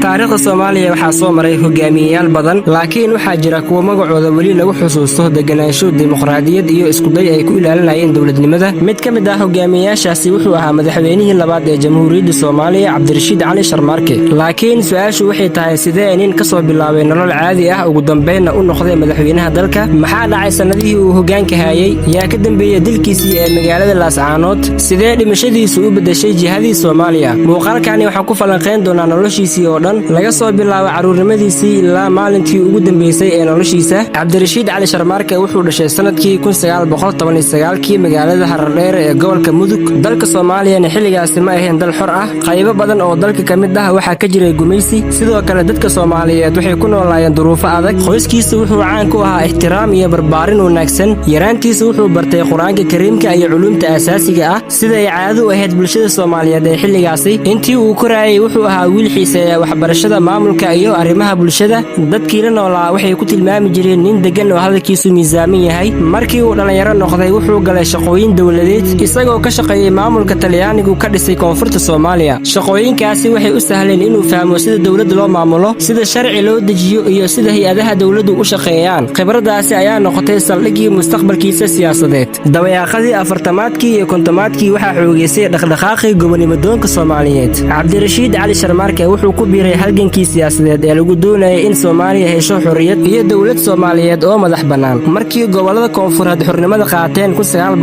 taariikhda Soomaaliya waxaa soo maray hogaamiyayaal badan laakiin waxaa jira kuwa magacooda wali lagu xusuusto deganaansho dimuqraadiyad iyo isku day ay ku ilaalinayeen dawladnimada mid ka mid ah hogaamiyayaashaasi wuxuu ahaa madaxweynihii labaad ee Jamhuuriyadda Soomaaliya Cabdirashiid Cali Sharmaarke laakiin su'aashu waxay tahay sidee nin ka soo bilaabay nolol caadi ah ugu dambeynna u noqday madaxweynaha dalka maxaa dhacay sanadihii uu hogaanka hayay yaa ka dambeeyay dilkiisii ee magaalada Laascaanood sidee dhimashadiisu u bedeshay jihadii Soomaaliya muuqaalkani waxa ku falanqeyn doona noloshiisii oo dhan laga soo bilaabo caruurnimadiisii ilaa maalintii ugu dambeysay ee noloshiisa Cabdirashiid Cali Sharmaarke wuxuu dhashay sanadkii 1919 magaalada Haradheer ee gobolka Mudug dalka Soomaaliya xilligaas ma ahayn dal xor ah qaybo badan oo dalka kamid ah waxa ka jiray gumaysi sidoo kale dadka Soomaaliyeed waxay ku noolaayeen duruufo adag qoyskiisu wuxuu caan ku ahaa ixtiraam iyo barbaarin wanaagsan yaraantiisu wuxuu bartay Quraanka Kariimka iyo culuumta aasaasiga ah sida ay caado u ahayd bulshada Soomaaliyeed ee xilligaas intii uu korayay wuxuu ahaa wiil xiiseeya waxbarashada maamulka iyo arrimaha bulshada dadkii la noolaa waxay ku tilmaami jireen nin degan oo hadalkiisu miisaaman yahay markii uu dhalinyaro noqday wuxuu galay shaqooyin dawladeed isagoo ka shaqeeyay maamulka Talyaanigu ka dhisay koonfurta Soomaaliya shaqooyinkaasi waxay u sahleen inuu fahmo sida dawladda loo maamulo sida sharci loo dejiyo iyo sida hay'adaha dawladdu u shaqeeyaan khibradaasi ayaa noqotay saldhigii mustaqbalkiisa siyaasadeed dabayaaqadii afartamaadkii iyo kontomaadkii waxa xoogeysay dhaqdhaqaaqii gobonimodoonka Soomaaliyeed Cabdirashiid Cali Sharmaarke wuxuu ku biiray halgankii siyaasadeed ee lagu doonayay in Soomaaliya hesho xorriyad iyo dawlad Soomaaliyeed oo madax bannaan markii gobolada koonfureed xornimada qaateen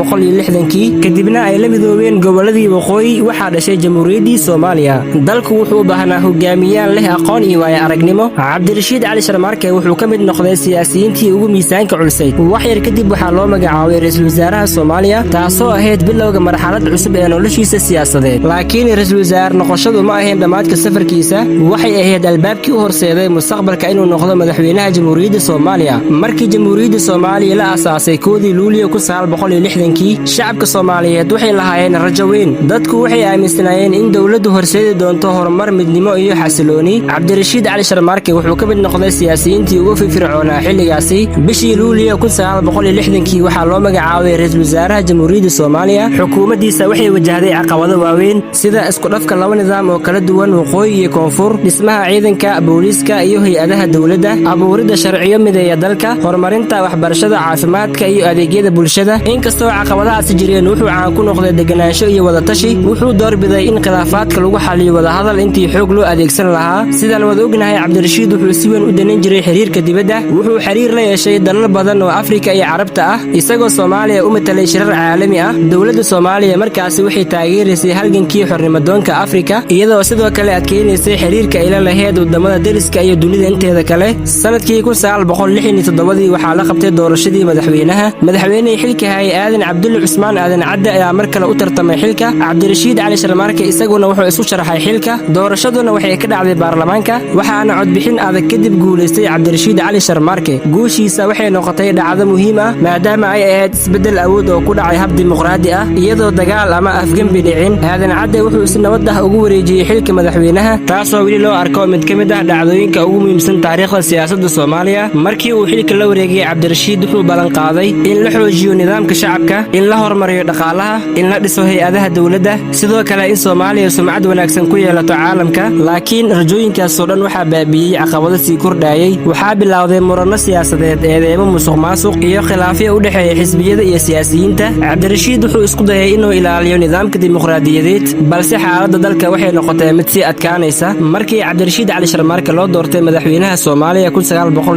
1960kii kadibna ay la midoobeen goboladii waqooyi waxa dhashay Jamhuuriyaddii Soomaaliya dalku wuxuu u baahnaa hogaamiyayaal leh aqoon iyo waayo aragnimo Cabdirashiid Cali Sharmaarke wuxuu ka mid noqday siyaasiyiintii ugu miisaanka culisay wax yar kadib waxaa loo magacaabay ra'iisul wasaaraha Soomaaliya taasoo ahayd bilowga marxalad cusub ee noloshiisa siyaasadeed laakiin ra'iisul wasaar noqoshadu ma ahayn dhamaadka safarkiisa waxay ahayd albaabkii u horseeday mustaqbalka inuu noqdo madaxweynaha Jamhuuriyadda Soomaaliya markii Jamhuuriyadda Soomaaliya la aasaasay 1 Luulyo 1960kii shacabka Soomaaliyeed waxay lahaayeen rajo weyn dadku waxay aaminsanaayeen in dawladdu horseedi doonto horumar midnimo iyo xasilooni Cabdirashiid Cali Sharmaarke wuxuu ka mid noqday siyaasiyiintii ugu firfircoonaa xilligaasi bishii Luulyo 1960kii waxaa loo magacaabay ra'iisul wasaaraha Jamhuuriyadda Soomaaliya xukuumaddiisa waxay wajahday caqabado waaweyn sida isku dhafka laba nidaam oo kala duwan waqooyi iyo koonfur dhismaha ciidanka booliiska iyo hay'adaha dawladda abuurida sharciyo mideeya dalka horumarinta waxbarashada caafimaadka iyo adeegyada bulshada inkastoo caqabadahaasi jireen wuxuu caan ku noqday deganaansho iyo wada tashi wuxuu doorbiday in khilaafaadka lagu xalliyo wada hadal intii xoog loo adeegsan lahaa sidaan wada ognahay Cabdirashiid wuxuu si weyn u daneyn jiray xiriirka dibadda wuxuu xiriir la yeeshay dalal badan oo Afrika iyo Carabta ah isagoo Soomaaliya u matalay shirar caalami ah dawladda Soomaaliya markaasi waxay taageerisay halgankii xornimadoonka Afrika iyadoo sidoo kale adkeynaysay xiriirka ila lahayd wadamada dariska iyo dunida inteeda kale sanadkii 1967 waxaa la qabtay doorashadii madaxweynihii xilka hayay Aadan Cabdulle Cusmaan Aadan Cadde ayaa mar kale u tartamay xilka Cabdirashiid Cali Sharmaarke isaguna wuxuu isu sharaxay xilka doorashaduna waxay ka dhacday baarlamaanka waxaana codbixin adag kadib guuleystay Cabdirashiid Cali Sharmaarke guushiisa waxay noqotay dhacdo muhiim ah maadaama ay ahayd isbedel awood oo ku dhacay hab dimuqraadi ah iyadoo dagaal ama afgembi dhicin Aadan Cadde wuxuu si nabad ah ugu wareejiyay xilka madaxweynaha taasoo weli loo arko mid ka mid ah dhacdooyinka ugu muhiimsan taariikhda siyaasadda Soomaaliya markii uu xilka la wareegay Cabdirashiid wuxuu balan qaaday in la xoojiyo nidaamka shacabka in la horumariyo dhaqaalaha in la dhiso hay'adaha dawladda sidoo kale in Soomaaliya sumcad wanaagsan ku yeelato caalamka laakiin rajooyinkaas oo dhan waxa baabiyay caqabado sii kordhayay waxaa bilowday murano siyaasadeed eedeemo musuqmaasuq iyo khilaafyo u dhaxeeya xisbiyada iyo siyaasiyiinta Cabdirashiid wuxuu isku dayay inuu ilaaliyo nidaamka dimuqraadiyadeed balse xaaladda dalka waxay noqotay mid sii adkaanaysa markii Cabdirashiid Cali Sharmaarke loo doortay madaxweynaha Soomaaliya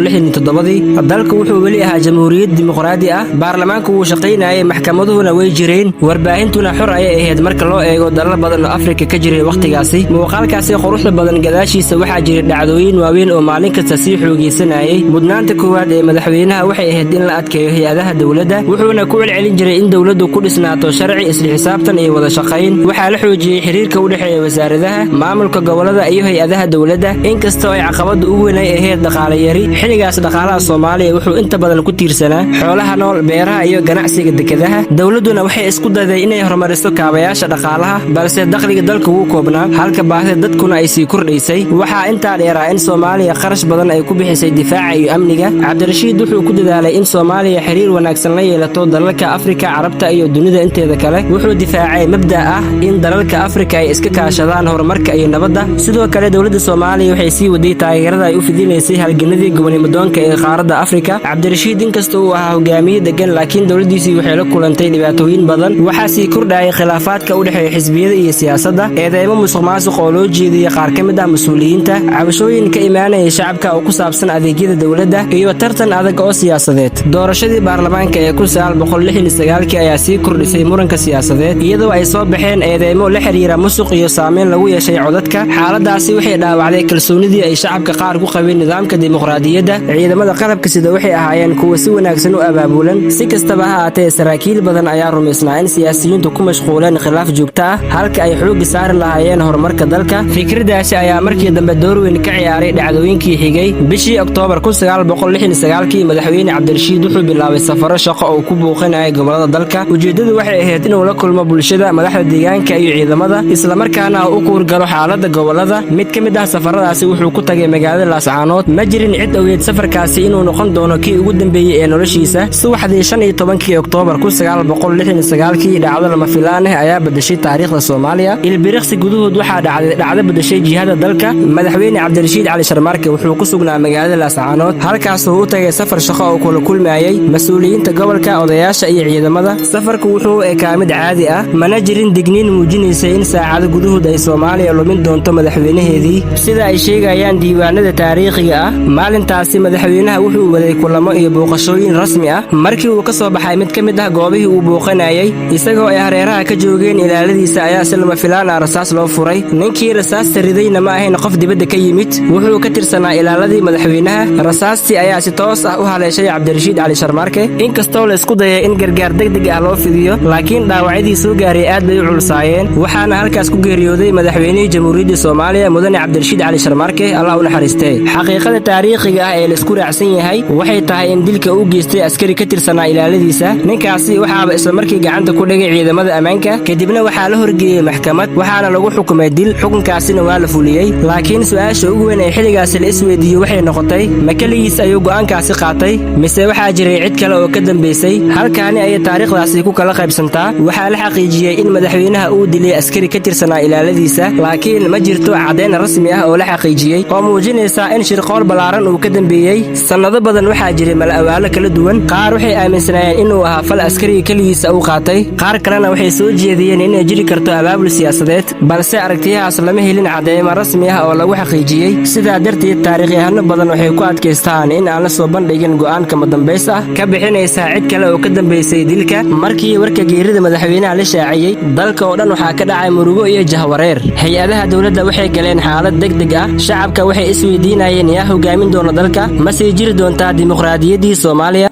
1967 dalku wuxuu weli ahaa jamhuuriyad dimuqraadi ah baarlamaanku wuu shaqeynayay maxkamaduhuna way jireen warbaahintuna xor ay ahayd marka loo eego dalal badan oo Afrika ka jiray waqtigaasi muuqaalkaasi quruxda badan gadaashiisa waxaa jiray dhacdooyin waaweyn oo maalin kasta sii xoogeysanayay mudnaanta koowaad ee madaxweynaha waxay ahayd in la adkeeyo hay'adaha dawladda wuxuuna ku celcelin jiray in dawladdu ku dhisnaato sharci isla xisaabtan iyo wada shaqayn waxaa la xoojiyay xiriirka u dhaxeeya wasaaradaha maamulka gobolada iyo hay'adaha dawladda inkastoo ay caqabadu ugu weyn ay ahayd dhaqaale yari xilligaas dhaqaalaha Soomaaliya wuxuu inta badan ku tiirsanaa xoolaha nool beeraha iyo ganacsiga dekedaha dawladuna waxay isku dayday inay horumariso kaabayaasha dhaqaalaha balse dakhliga dalka wuu koobnaa halka baahida dadkuna ay sii kordhaysay waxaa intaa dheeraa in Soomaaliya kharash badan ay ku bixisay difaaca iyo amniga Cabdirashiid wuxuu ku dadaalay in Soomaaliya xiriir wanaagsan la yeelato dalalka Afrika Carabta iyo dunida inteeda kale wuxuu difaacay mabda ah in dalalka Afrika ay iska kaashadaan horumarka iyo nabadda sidoo kale dowladda Soomaaliya waxay sii waday taageerada ay u fidinaysay halganadii gobonimo doonka ee qaaradda Afrika. Cabdirashiid inkastoo uu ahaa hogaamiye degan, laakiin dowladdiisii waxay la kulantay dhibaatooyin badan. waxaa sii kordhayay khilaafaadka u dhexeeya xisbiyada iyo siyaasadda, eedeymo musuqmaasuq oo loo jeediyay qaar ka mid ah mas'uuliyiinta, cabashooyin ka imaanaya shacabka oo ku saabsan adeegyada dowladda, iyo tartan adag oo siyaasadeed. doorashadii baarlamaanka ee 1969 ayaa sii kordhisay muranka siyaasadeed, iyadoo ay soo baxeen eedeymo la xiriira musuq iyo saameyn lagu yeeshay codadka. xaaladaasi waxay dhaawacday kalsoonidii ay shacabka qaar ku qabeen nidaamka dimuqraadiyadda. ciidamada qalabka sida waxay ahaayeen kuwa si wanaagsan u abaabulan. si kastaba ha ahaatee, saraakiil badan ayaa rumaysnaa in siyaasiyiintu ku mashquuleen khilaaf joogto ah halka ay xoogga saari lahaayeen horumarka dalka. fikradaasi ayaa markii dambe door weyn ka ciyaaray dhacdooyinkii xigay. bishii Oktoobar 1969 madaxweyne Cabdirashiid wuxuu bilaabay safaro shaqo oo ku buuqinayay gobolada dalka. ujeedadu waxay ahayd inuu la kulmo bulshada, madaxda deegaanka iyo ciidamada, isla markaana uu u kuurgalo xaaladda gobolada. mid ka mid ah safaradaasi wuxuu ku tagay magaalada Laascaanood. ma jirin cid ogeyd safarkaasi inuu noqon doono kii ugu dambeeyay ee noloshiisa. subaxdii 15 Oktoobar 1969 dhacdo lama filaan ah ayaa bedeshay taariikhda Soomaaliya. ilbiriqsi gudahood waxaa dhacdo bedeshay jihada dalka. madaxweyne Cabdirashiid Cali Sharmaarke wuxuu ku sugnaa magaalada Laascaanood, halkaas oo u tagay safar shaqo oo kula kulmayay mas'uuliyiinta gobolka, odayaasha iyo ciidamada. safarku wuxuu ekaa mid caadi ah, mana jirin digniin muujinaysa in saacado gudahood ay Soomaaliya lumin doonto madaxweynaheedii sida ay sheegayaan diiwaanada taariikhiga ah. maalintaasi madaxweynaha wuxuu waday kulamo iyo booqashooyin rasmi ah. markii uu ka soo baxay mid ka mid ah goobihii uu booqanayay, isagoo ay hareeraha ka joogeen ilaaladiisa, ayaa si lama filaan ah rasaas loo furay. ninkii rasaasta ridayna ma ahayn qof dibadda ka yimid, wuxuu ka tirsanaa ilaaladii madaxweynaha. rasaastii ayaa si toos ah u haleeshay Cabdirashiid Cali Sharmaarke. inkastoo la isku dayay in gargaar degdeg ah loo fidiyo, laakiin dhaawacyadii soo gaaray aad bay u culsaayeen. waxaana halkaas ku geeriyooday madaxweynihii Jamhuuriyadda Soomaaliya Mudane Cabdirashiid Cali Sharmaarke, Allah u naxariistee. xaqiiqada taariikhiga ah ee la isku raacsan yahay waxay tahay in dilka uu geystay askari ka tirsanaa ilaaladiisa. ninkaasi waxaaba isla markii gacanta ku dhigay ciidamada ammaanka, kadibna waxaa la horgeeyey maxkamad, waxaana lagu xukumay dil. xukunkaasina waa la fuliyey. laakiin su'aasha ugu weyn ee xilligaasi la isweydiiyey waxay noqotay, ma keligiis ayuu go'aankaasi qaatay mise waxaa jiray cid kale oo ka dambaysay? halkaani ayay taariikhdaasi ku kala qaybsantaa. waxaa la xaqiijiyey in madaxweynaha uu dilay askari ka tirsanaa ilaaladiisa, laakiin ma jirto caddayn rasmi ah oo la xaqiijiyey oo muujinaysa in shirqool ballaaran uu ka dambeeyey. sannado badan waxaa jiray mal-awaalo kala duwan. qaar waxay aaminsanaayeen inuu ahaa fal askariga keligiisa uu qaatay, qaar kalena waxay soo jeediyeen inay jiri karto abaabul siyaasadeed, balse aragtiyahaas lama helin cadeymo rasmi ah oo lagu xaqiijiyey. sidaa darteed, taariikhyahanno badan waxay ku adkaystaan in aan la soo bandhigin go'aanka madambays ah ka bixinaysa cid kale oo ka dambaysay dilka. markii warka geerida madaxweynaha la shaaciyey, dalka oo dhan waxaa ka dhacay murugo iyo jahwareer. hay-adaha dowladda waxay galeen xaalad degdeg ah. shacabka waxay isweydiinayeen yaa hogaamin doona dalka, ma sii jiri doontaa dimuqraadiyaddii Soomaaliya?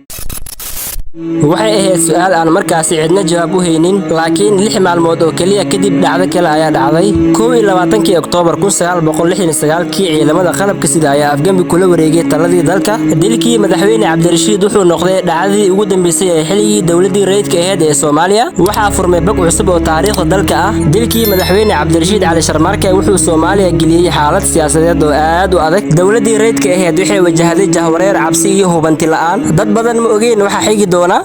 waxay ahayd su'aal aan markaasi cidna jawaab u haynin. laakiin 6 maalmood oo keliya kadib dhacdo kale ayaa dhacday. 21 Oktoobar 1969 ciidamada qalabka sida ayaa afgambi kula wareegay taladii dalka. dilkii madaxweyne Cabdirashiid wuxuu noqday dhacdadii ugu dambeysay ee xilligii dowladii rayidka ahayd ee Soomaaliya. waxaa furmay bog cusub oo taariikhda dalka ah. dilkii madaxweyne Cabdirashiid Cali Sharmaarke wuxuu Soomaaliya geliyey xaalad siyaasadeed oo aad u adag. dowladii rayidka ahayd waxay wajahday jahwareer, cabsi iyo hubanti la'aan. dad badan ma ogeen waxa xigi doona.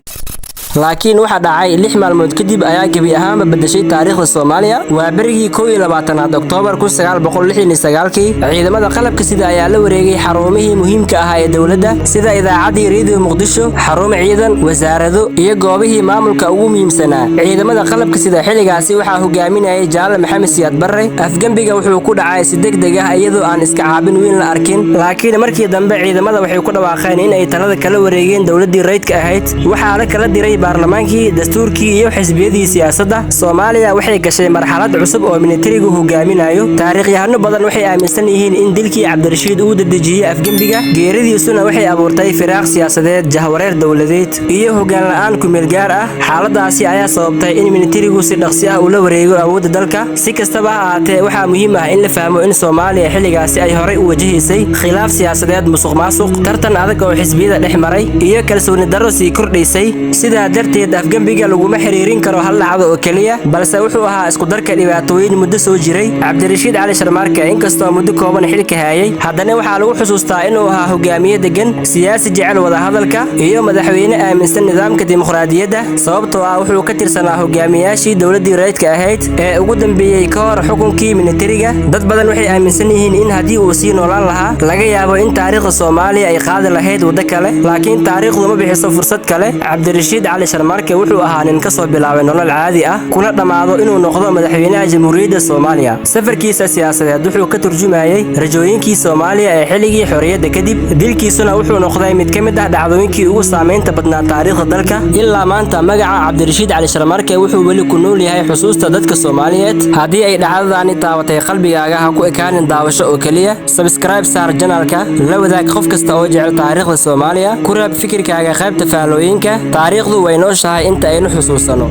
laakiin waxa dhacay 6 maalmood kadib ayaa gebi ahaanba bedeshay taariikhda Soomaaliya. waa berigii 21 Oktoobar 1969 ciidamada qalabka sida ayaa la wareegay xarumihii muhiimka ahaa ee dowladda, sida idaacaddii Radio Muqdisho, xarumo ciidan, wasaarado iyo goobihii maamulka ugu muhiimsanaa. ciidamada qalabka sida xilligaasi waxaa hogaaminayay Jaale Maxamed Siyaad Barre. afgambiga wuxuu ku dhacay si degdeg ah iyadoo aan iska caabin weyn la arkin. laakiin markii dambe ciidamada waxay ku dhawaaqeen in ay talada kala wareegeen dowladii rayidka ahayd. waxaa la kala diray baarlamaankii, dastuurkii iyo xisbiyadii siyaasadda. Soomaaliya waxay gashay marxalad cusub oo militarigu hogaaminayo. taariikhyahanno badan waxay aaminsan yihiin in dilkii Cabdirashiid uu dadejiyey afgambiga. geeridiisuna waxay abuurtay firaaq siyaasadeed, jahwareer dowladeed iyo hoggaan la'aan ku meel gaar ah. xaaladaasi ayaa sababtay in militarigu si dhaqsi ah ula wareego awoodda dalka. si kastaba ha ahaatee, waxaa muhiim ah in la fahmo in Soomaaliya xilligaasi ay horay u wajahaysay khilaaf siyaasadeed, musuqmaasuq, tartan adag oo xisbiyada dhex maray iyo kalsooni darro sii kordhaysay. sidaa darteed afgembiga laguma xiriirin karo hal dhacdo oo kaliya balse wuxuu ahaa isku darka dhibaatooyin muddo soo jiray. Cabdirashiid Cali Sharmaarke inkastoo muddo kooban xilka hayay haddana waxaa lagu xusuustaa inuu ahaa hogaamiye degan, siyaasi jecel wada hadalka iyo madaxweyne aaminsan nidaamka dimuqraadiyadda sababtoo ah wuxuu ka tirsanaa hogaamiyaashii dowladii rayidka ahayd ee ugu dambeeyay ka hor xukunkii militariga. Dad badan waxay aaminsan yihiin in haddii uu sii noolaan lahaa laga yaabo in taariikhda Soomaaliya ay qaadi lahayd waddo kale, laakiin taariikhdu ma bixiso fursad kale. Cabdirashiid Cali Sharmaarke wuxuu ahaa nin ka soo bilaabay nolol caadi ah kuna dhamaado inuu noqdo madaxweynaha Jamhuuriyadda Soomaaliya. Safarkiisa siyaasadeed wuxuu ka turjumayay rajooyinkii Soomaaliya ee xilligii xorriyadda kadib. Dilkiisuna wuxuu noqday mid ka mid ah dhacdooyinkii ugu saameynta badnaa taariikhda dalka. Ilaa maanta magaca Cabdirashiid Cali Sharmaarke wuxuu weli ku nool yahay xusuusta dadka Soomaaliyeed. Haddii ay dhacdadaani taabatay qalbigaaga ha ku ekaanin daawasho oo kaliya. Subscribe saar channelka, la wadaag qof kasta oo jecel taariikhda Soomaaliya. Ku raab fikirkaaga qaybta faalooyinka. Taariikhdu way nooshahay inta aynu xusuusano.